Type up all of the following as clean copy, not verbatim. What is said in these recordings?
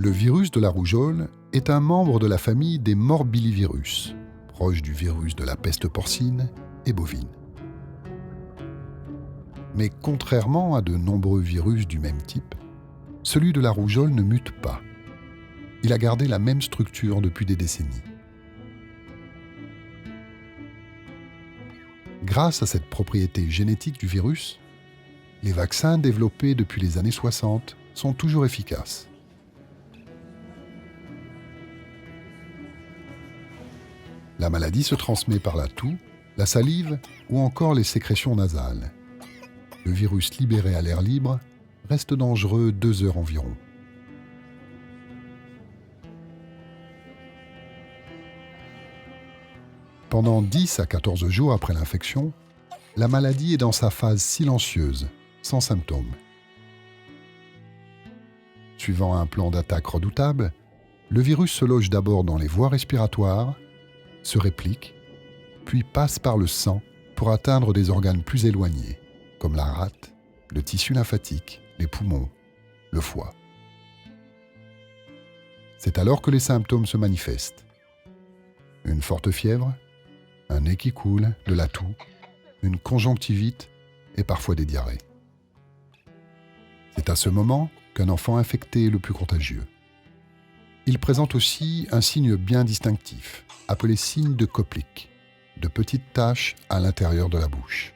Le virus de la rougeole est un membre de la famille des morbillivirus, proche du virus de la peste porcine et bovine. Mais contrairement à de nombreux virus du même type, celui de la rougeole ne mute pas. Il a gardé la même structure depuis des décennies. Grâce à cette propriété génétique du virus, les vaccins développés depuis les années 60 sont toujours efficaces. La maladie se transmet par la toux, la salive ou encore les sécrétions nasales. Le virus libéré à l'air libre reste dangereux 2 heures environ. Pendant 10 à 14 jours après l'infection, la maladie est dans sa phase silencieuse, sans symptômes. Suivant un plan d'attaque redoutable, le virus se loge d'abord dans les voies respiratoires, se réplique, puis passe par le sang pour atteindre des organes plus éloignés, comme la rate, le tissu lymphatique, les poumons, le foie. C'est alors que les symptômes se manifestent. Une forte fièvre, un nez qui coule, de la toux, une conjonctivite et parfois des diarrhées. C'est à ce moment qu'un enfant infecté est le plus contagieux. Il présente aussi un signe bien distinctif, appelé signe de Koplik, de petites taches à l'intérieur de la bouche.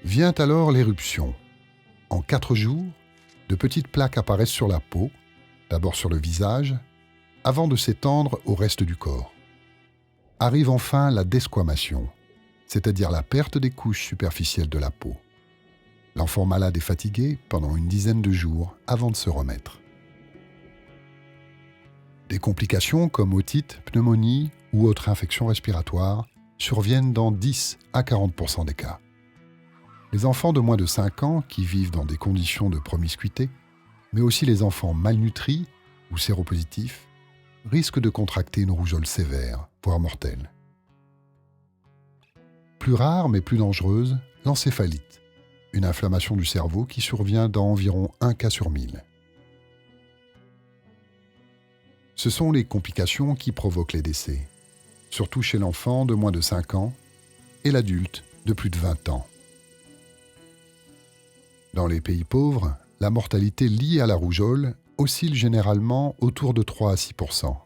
Vient alors l'éruption. En 4 jours, de petites plaques apparaissent sur la peau, d'abord sur le visage, avant de s'étendre au reste du corps. Arrive enfin la desquamation, c'est-à-dire la perte des couches superficielles de la peau. L'enfant malade est fatigué pendant une dizaine de jours avant de se remettre. Des complications comme otite, pneumonie ou autres infections respiratoires surviennent dans 10 à 40% des cas. Les enfants de moins de 5 ans qui vivent dans des conditions de promiscuité, mais aussi les enfants malnutris ou séropositifs, risquent de contracter une rougeole sévère, voire mortelle. Plus rare mais plus dangereuse, l'encéphalite, une inflammation du cerveau qui survient dans environ 1 cas sur 1000. Ce sont les complications qui provoquent les décès, surtout chez l'enfant de moins de 5 ans et l'adulte de plus de 20 ans. Dans les pays pauvres, la mortalité liée à la rougeole oscille généralement autour de 3 à 6%.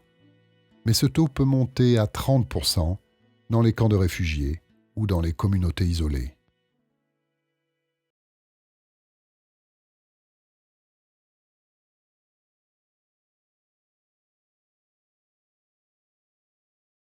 Mais ce taux peut monter à 30% dans les camps de réfugiés ou dans les communautés isolées.